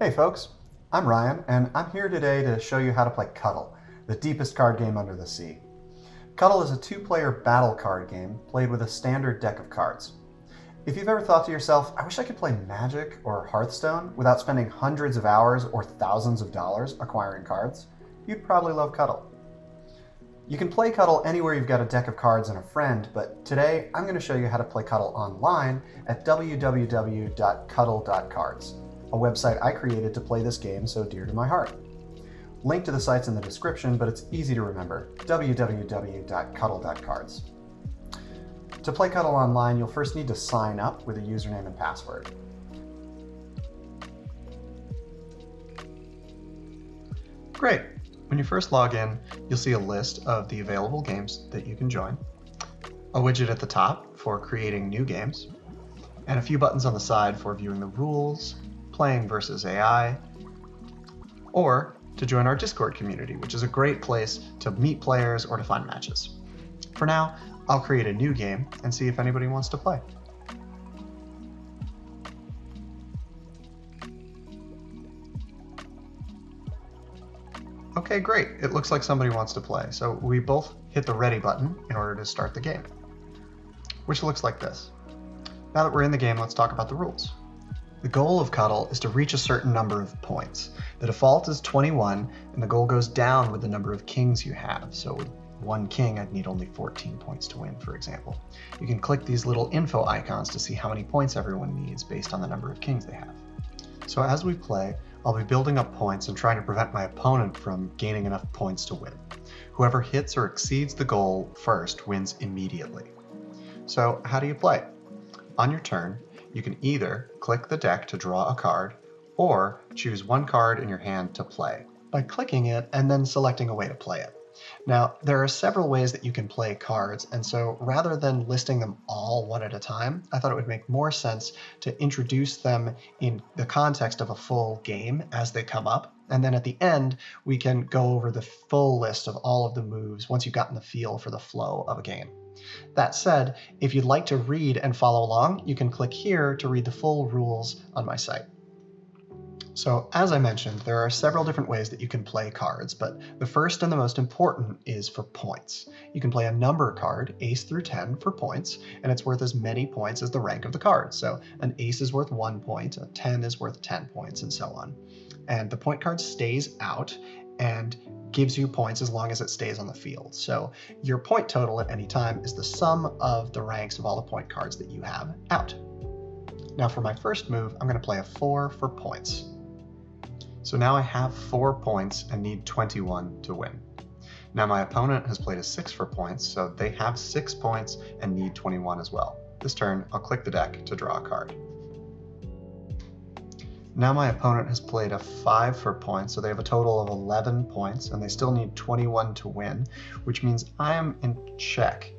Hey folks, I'm Ryan, and I'm here today to show you how to play Cuttle, the deepest card game under the sea. Cuttle is a two-player battle card game played with a standard deck of cards. If you've ever thought to yourself, I wish I could play Magic or Hearthstone without spending hundreds of hours or thousands of dollars acquiring cards, you'd probably love Cuttle. You can play Cuttle anywhere you've got a deck of cards and a friend, but today I'm going to show you how to play Cuttle online at www.Cuttle.cards, a website I created to play this game so dear to my heart. Link to the site's in the description, but it's easy to remember, www.Cuttle.cards. To play Cuttle online, you'll first need to sign up with a username and password. Great. When you first log in, you'll see a list of the available games that you can join, a widget at the top for creating new games, and a few buttons on the side for viewing the rules, playing versus AI, or to join our Discord community, which is a great place to meet players or to find matches. For now, I'll create a new game and see if anybody wants to play. Okay, great. It looks like somebody wants to play. So we both hit the ready button in order to start the game, which looks like this. Now that we're in the game, let's talk about the rules. The goal of Cuttle is to reach a certain number of points. The default is 21, and the goal goes down with the number of kings you have. So with one king, I'd need only 14 points to win, for example. You can click these little info icons to see how many points everyone needs based on the number of kings they have. So as we play, I'll be building up points and trying to prevent my opponent from gaining enough points to win. Whoever hits or exceeds the goal first wins immediately. So how do you play? On your turn, you can either click the deck to draw a card, or choose one card in your hand to play by clicking it and then selecting a way to play it. Now, there are several ways that you can play cards, and so rather than listing them all one at a time, I thought it would make more sense to introduce them in the context of a full game as they come up, and then at the end, we can go over the full list of all of the moves once you've gotten the feel for the flow of a game. That said, if you'd like to read and follow along, you can click here to read the full rules on my site. So as I mentioned, there are several different ways that you can play cards, but the first and the most important is for points. You can play a number card, ace through 10, for points, and it's worth as many points as the rank of the card. So an ace is worth 1 point, a 10 is worth 10 points, and so on. And the point card stays out and gives you points as long as it stays on the field. So your point total at any time is the sum of the ranks of all the point cards that you have out. Now for my first move, I'm going to play a 4 for points. So now I have 4 points and need 21 to win. Now my opponent has played a 6 for points, so they have 6 points and need 21 as well. This turn, I'll click the deck to draw a card. Now my opponent has played a 5 for points, so they have a total of 11 points, and they still need 21 to win, which means I am in check.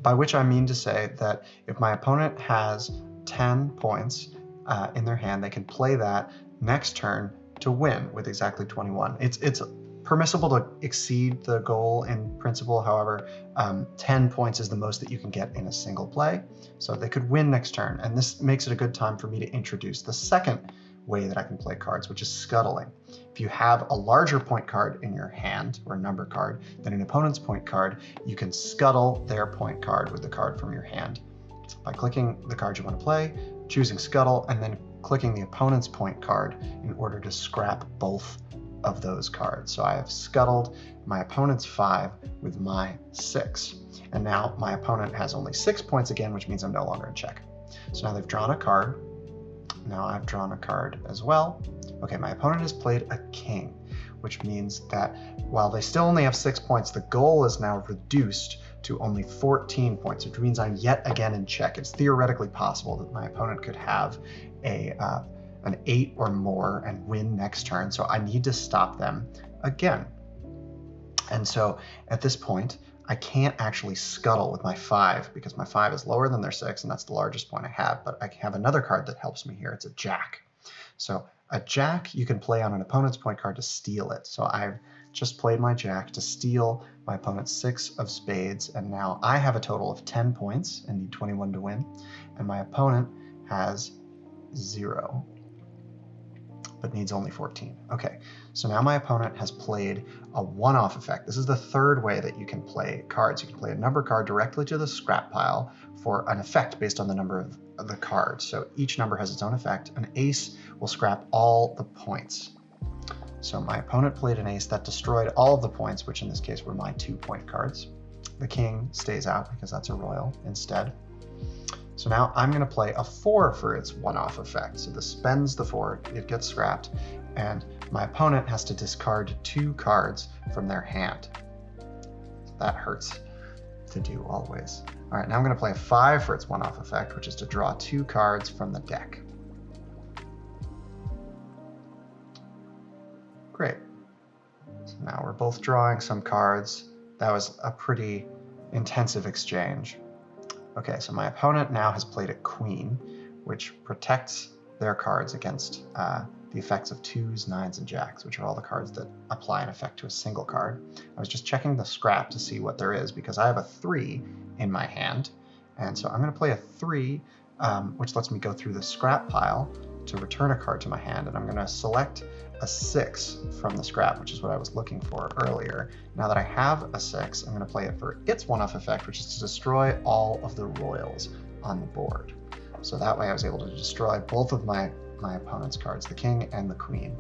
By which I mean to say that if my opponent has 10 points in their hand, they can play that next turn to win with exactly 21. It's permissible to exceed the goal in principle. However, 10 points is the most that you can get in a single play. So they could win next turn. And this makes it a good time for me to introduce the second way that I can play cards, which is scuttling. If you have a larger point card in your hand, or a number card, than an opponent's point card, you can scuttle their point card with the card from your hand by clicking the card you want to play, choosing scuttle, and then clicking the opponent's point card in order to scrap both of those cards. So I have scuttled my opponent's 5 with my 6. And now my opponent has only 6 points again, which means I'm no longer in check. So now they've drawn a card. Now I've drawn a card as well. Okay, my opponent has played a king, which means that while they still only have 6 points, the goal is now reduced to only 14 points, which means I'm yet again in check. It's theoretically possible that my opponent could have an 8 or more and win next turn, so I need to stop them again. And so at this point, I can't actually scuttle with my 5 because my 5 is lower than their 6, and that's the largest point I have, but I have another card that helps me here. It's a jack. So a jack you can play on an opponent's point card to steal it. So I've just played my jack to steal my opponent's 6 of spades, and now I have a total of 10 points and need 21 to win, and my opponent has 0. but needs only 14. Okay, so now my opponent has played a one-off effect. This is the third way that you can play cards. You can play a number card directly to the scrap pile for an effect based on the number of the cards. So each number has its own effect. An ace will scrap all the points. So my opponent played an ace that destroyed all of the points, which in this case were my 2-point cards. The king stays out because that's a royal instead. So now I'm going to play a 4 for its one-off effect. So this spends the 4, it gets scrapped, and my opponent has to discard 2 cards from their hand. That hurts to do always. All right, now I'm going to play a 5 for its one-off effect, which is to draw 2 cards from the deck. Great. So now we're both drawing some cards. That was a pretty intensive exchange. Okay, so my opponent now has played a queen, which protects their cards against the effects of 2s, 9s, and jacks, which are all the cards that apply an effect to a single card. I was just checking the scrap to see what there is because I have a 3 in my hand. And so I'm going to play a 3, which lets me go through the scrap pile to return a card to my hand. And I'm going to select a 6 from the scrap, which is what I was looking for earlier. Now that I have a 6, I'm going to play it for its one-off effect, which is to destroy all of the royals on the board. So that way I was able to destroy both of my opponent's cards, the king and the queen.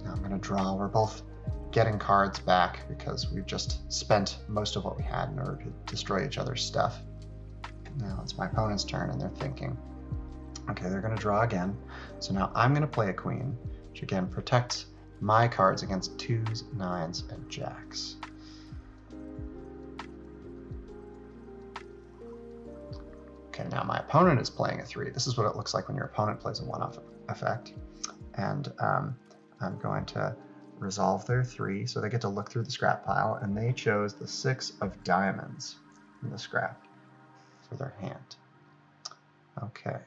Now I'm going to draw. We're both getting cards back because we've just spent most of what we had in order to destroy each other's stuff. Now it's my opponent's turn and they're thinking. Okay, they're going to draw again. So now I'm going to play a queen, which again protects my cards against 2s, 9s, and jacks. Okay, now my opponent is playing a 3. This is what it looks like when your opponent plays a one-off effect. And I'm going to resolve their 3, so they get to look through the scrap pile, and they chose the 6 of diamonds in the scrap for their hand. Okay.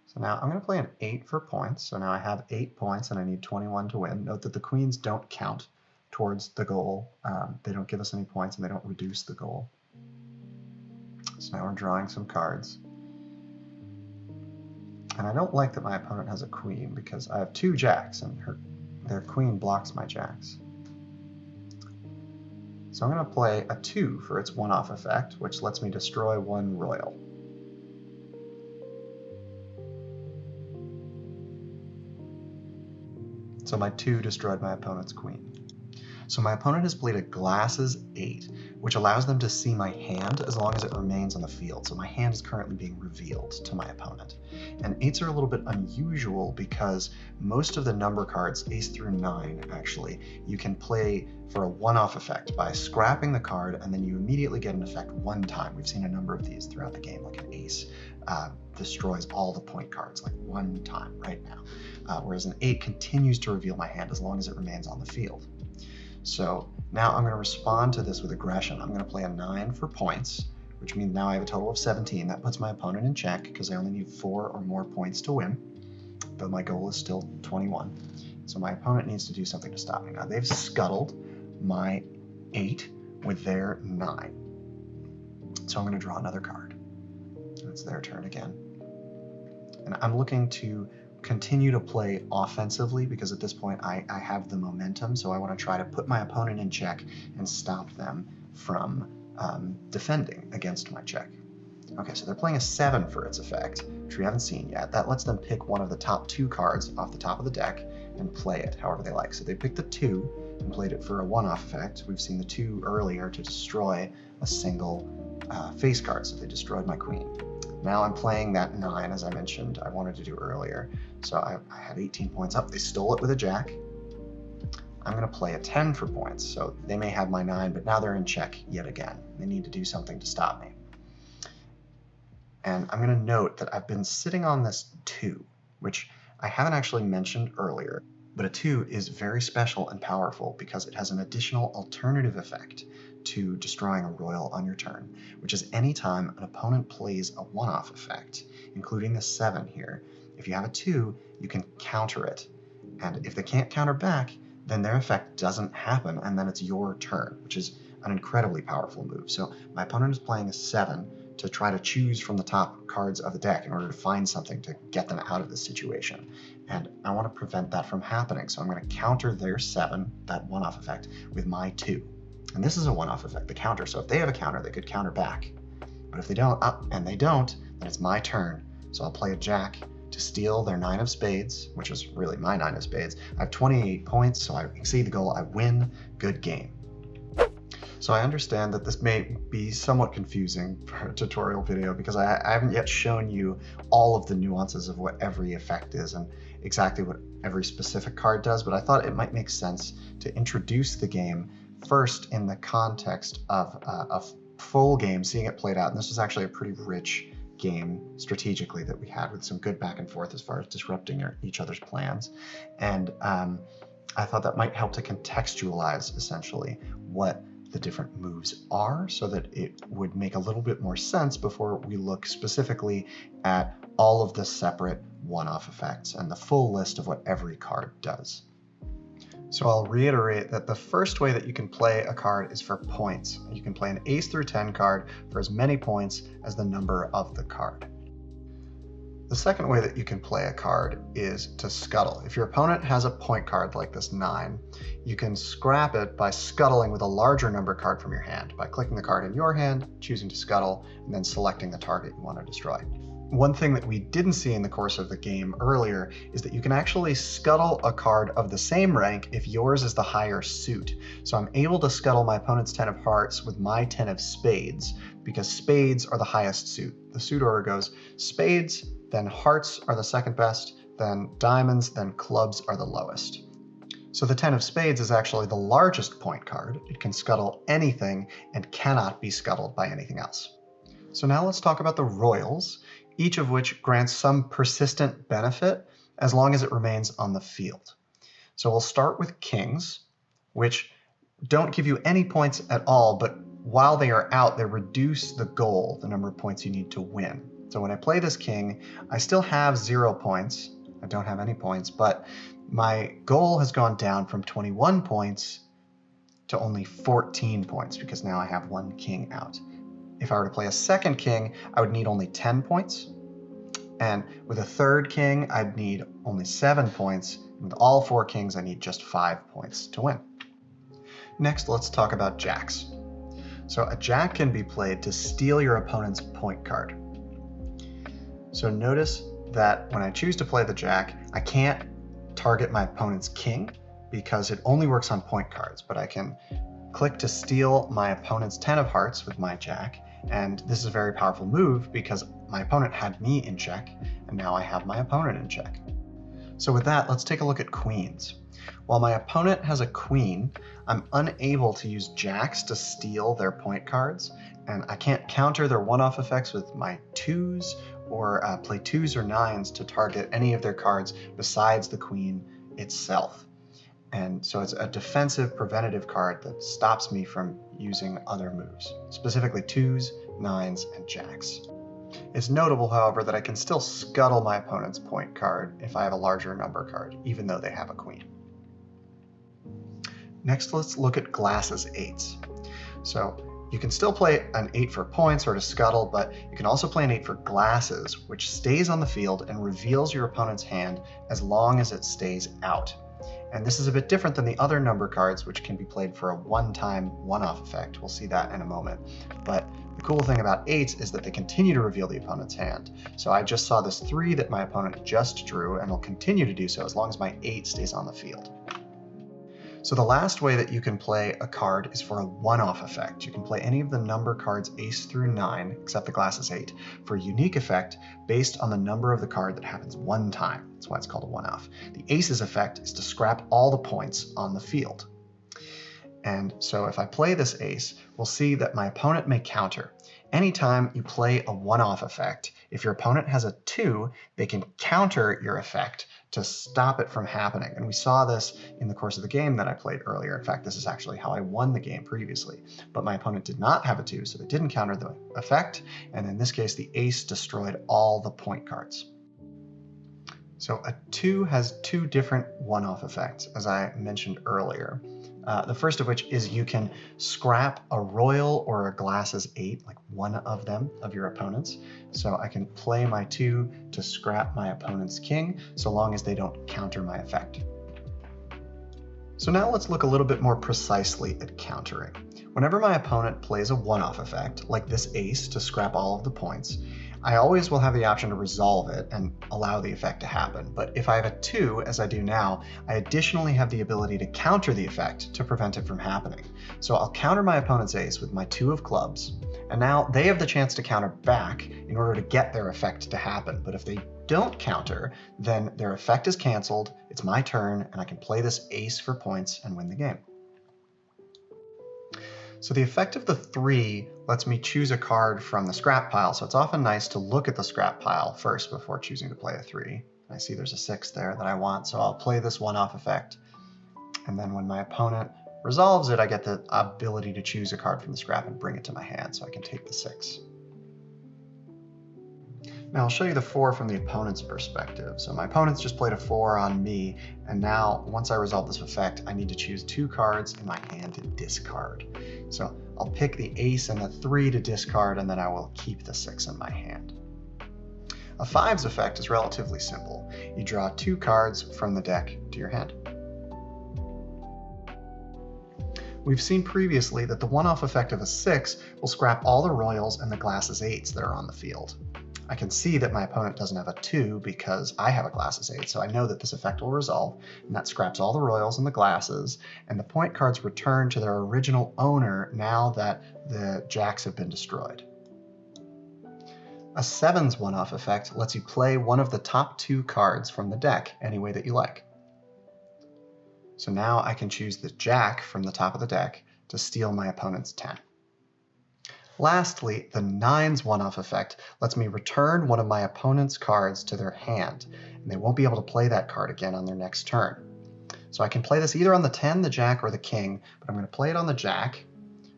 So now I'm going to play an 8 for points. So now I have 8 points and I need 21 to win. Note that the queens don't count towards the goal. They don't give us any points and they don't reduce the goal. So now we're drawing some cards. And I don't like that my opponent has a queen because I have 2 jacks and their queen blocks my jacks. So I'm going to play a 2 for its one-off effect, which lets me destroy 1 royal. So my 2 destroyed my opponent's queen. So my opponent has played a glasses 8, which allows them to see my hand as long as it remains on the field. So my hand is currently being revealed to my opponent. And 8s are a little bit unusual because most of the number cards, ace through 9 actually, you can play for a one-off effect by scrapping the card and then you immediately get an effect one time. We've seen a number of these throughout the game, like an ace destroys all the point cards like one time right now. Whereas an 8 continues to reveal my hand as long as it remains on the field. So now I'm going to respond to this with aggression. I'm going to play a 9 for points, which means now I have a total of 17. That puts my opponent in check because I only need 4 or more points to win, though my goal is still 21. So my opponent needs to do something to stop me. Now they've scuttled my 8 with their 9. So I'm going to draw another card. It's their turn again. And I'm looking to continue to play offensively because at this point I have the momentum, so I want to try to put my opponent in check and stop them from defending against my check. Okay, so they're playing a 7 for its effect, which we haven't seen yet. That lets them pick one of the top 2 cards off the top of the deck and play it however they like. So they picked the 2 and played it for a one-off effect. We've seen the 2 earlier to destroy a single face card, so they destroyed my queen. Now I'm playing that 9, as I mentioned, I wanted to do earlier. So I have 18 points up. They stole it with a jack. I'm going to play a 10 for points. So they may have my 9, but now they're in check yet again. They need to do something to stop me. And I'm going to note that I've been sitting on this 2, which I haven't actually mentioned earlier. But a 2 is very special and powerful because it has an additional alternative effect to destroying a royal on your turn, which is anytime an opponent plays a one-off effect, including the 7 here. If you have a 2, you can counter it. And if they can't counter back, then their effect doesn't happen, and then it's your turn, which is an incredibly powerful move. So my opponent is playing a 7 to try to choose from the top cards of the deck in order to find something to get them out of this situation. And I want to prevent that from happening, so I'm going to counter their 7, that one-off effect, with my 2. And this is a one-off effect, the counter, so if they have a counter, they could counter back. But if they don't, and they don't, then it's my turn. So I'll play a jack to steal their 9 of spades, which is really my 9 of spades. I have 28 points, so I exceed the goal, I win, good game. So I understand that this may be somewhat confusing for a tutorial video because I haven't yet shown you all of the nuances of what every effect is and exactly what every specific card does, but I thought it might make sense to introduce the game first in the context of a full game, seeing it played out. And this was actually a pretty rich game strategically that we had with some good back and forth as far as disrupting each other's plans. And I thought that might help to contextualize essentially what the different moves are so that it would make a little bit more sense before we look specifically at all of the separate one-off effects and the full list of what every card does. So I'll reiterate that the first way that you can play a card is for points. You can play an ace through 10 card for as many points as the number of the card. The second way that you can play a card is to scuttle. If your opponent has a point card like this 9, you can scrap it by scuttling with a larger number card from your hand, by clicking the card in your hand, choosing to scuttle, and then selecting the target you want to destroy. One thing that we didn't see in the course of the game earlier is that you can actually scuttle a card of the same rank if yours is the higher suit. So I'm able to scuttle my opponent's 10 of hearts with my 10 of spades because spades are the highest suit. The suit order goes spades, then hearts are the second best, then diamonds, then clubs are the lowest. So the 10 of spades is actually the largest point card. It can scuttle anything and cannot be scuttled by anything else. So now let's talk about the royals, each of which grants some persistent benefit as long as it remains on the field. So we'll start with kings, which don't give you any points at all, but while they are out, they reduce the goal, the number of points you need to win. So when I play this king, I still have 0 points. I don't have any points, but my goal has gone down from 21 points to only 14 points because now I have 1 king out. If I were to play a second king, I would need only 10 points. And with a third king, I'd need only 7 points. And with all 4 kings, I need just 5 points to win. Next, let's talk about jacks. So a jack can be played to steal your opponent's point card. So notice that when I choose to play the jack, I can't target my opponent's king because it only works on point cards, but I can click to steal my opponent's 10 of hearts with my jack, and this is a very powerful move because my opponent had me in check, and now I have my opponent in check. So with that, let's take a look at queens. While my opponent has a queen, I'm unable to use jacks to steal their point cards, and I can't counter their one-off effects with my 2s or play 2s or 9s to target any of their cards besides the queen itself. And so it's a defensive preventative card that stops me from using other moves, specifically 2s, 9s, and jacks. It's notable, however, that I can still scuttle my opponent's point card if I have a larger number card, even though they have a queen. Next, let's look at glasses 8s. So you can still play an 8 for points or to scuttle, but you can also play an 8 for glasses, which stays on the field and reveals your opponent's hand as long as it stays out. And this is a bit different than the other number cards, which can be played for a one-time, one-off effect. We'll see that in a moment. But the cool thing about 8s is that they continue to reveal the opponent's hand. So I just saw this 3 that my opponent just drew, and will continue to do so as long as my 8 stays on the field. So the last way that you can play a card is for a one-off effect. You can play any of the number cards ace through 9, except the glasses 8, for a unique effect based on the number of the card that happens one time. That's why it's called a one-off. The aces effect is to scrap all the points on the field. And so if I play this ace, we'll see that my opponent may counter. Anytime you play a one-off effect, if your opponent has a 2, they can counter your effect to stop it from happening. And we saw this in the course of the game that I played earlier. In fact, this is actually how I won the game previously. But my opponent did not have a 2, so they didn't counter the effect. And in this case, the ace destroyed all the point cards. So a 2 has 2 different one-off effects, as I mentioned earlier. The first of which is you can scrap a royal or a glasses 8, like one of them, of your opponent's. So I can play my 2 to scrap my opponent's king, so long as they don't counter my effect. So now let's look a little bit more precisely at countering. Whenever my opponent plays a one-off effect, like this ace to scrap all of the points, I always will have the option to resolve it and allow the effect to happen. But if I have a 2, as I do now, I additionally have the ability to counter the effect to prevent it from happening. So I'll counter my opponent's ace with my 2 of clubs, and now they have the chance to counter back in order to get their effect to happen. But if they don't counter, then their effect is canceled, it's my turn, and I can play this ace for points and win the game. So the effect of the 3 lets me choose a card from the scrap pile, so it's often nice to look at the scrap pile first before choosing to play a 3. I see there's a 6 there that I want, so I'll play this one-off effect. And then when my opponent resolves it, I get the ability to choose a card from the scrap and bring it to my hand, so I can take the 6. Now I'll show you the 4 from the opponent's perspective. So my opponent's just played a 4 on me, and now once I resolve this effect, I need to choose 2 cards in my hand to discard. So I'll pick the ace and the 3 to discard, and then I will keep the 6 in my hand. A 5's effect is relatively simple. You draw 2 cards from the deck to your hand. We've seen previously that the one-off effect of a 6 will scrap all the royals and the glasses 8s that are on the field. I can see that my opponent doesn't have a 2 because I have a glasses 8, so I know that this effect will resolve, and that scraps all the royals and the glasses, and the point cards return to their original owner now that the jacks have been destroyed. A 7's one-off effect lets you play one of the top 2 cards from the deck any way that you like. So now I can choose the jack from the top of the deck to steal my opponent's 10. Lastly, the 9's one-off effect lets me return one of my opponent's cards to their hand, and they won't be able to play that card again on their next turn. So I can play this either on the 10, the jack, or the king, but I'm going to play it on the jack,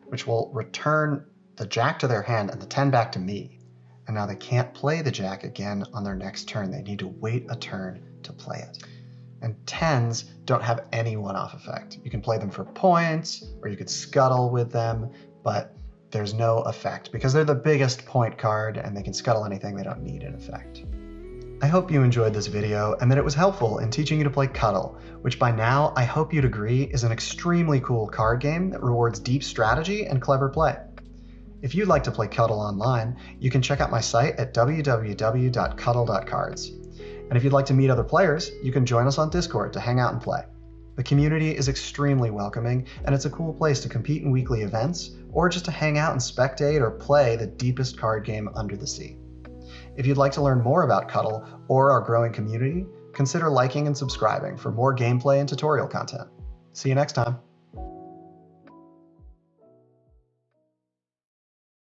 which will return the jack to their hand and the 10 back to me. And now they can't play the jack again on their next turn. They need to wait a turn to play it. And 10s don't have any one-off effect. You can play them for points, or you could scuttle with them, but there's no effect because they're the biggest point card and they can scuttle anything. They don't need an effect. I hope you enjoyed this video and that it was helpful in teaching you to play Cuttle, which by now I hope you'd agree is an extremely cool card game that rewards deep strategy and clever play. If you'd like to play Cuttle online, you can check out my site at www.Cuttle.cards. And if you'd like to meet other players, you can join us on Discord to hang out and play. The community is extremely welcoming, and it's a cool place to compete in weekly events, or just to hang out and spectate or play the deepest card game under the sea. If you'd like to learn more about Cuttle or our growing community, consider liking and subscribing for more gameplay and tutorial content. See you next time.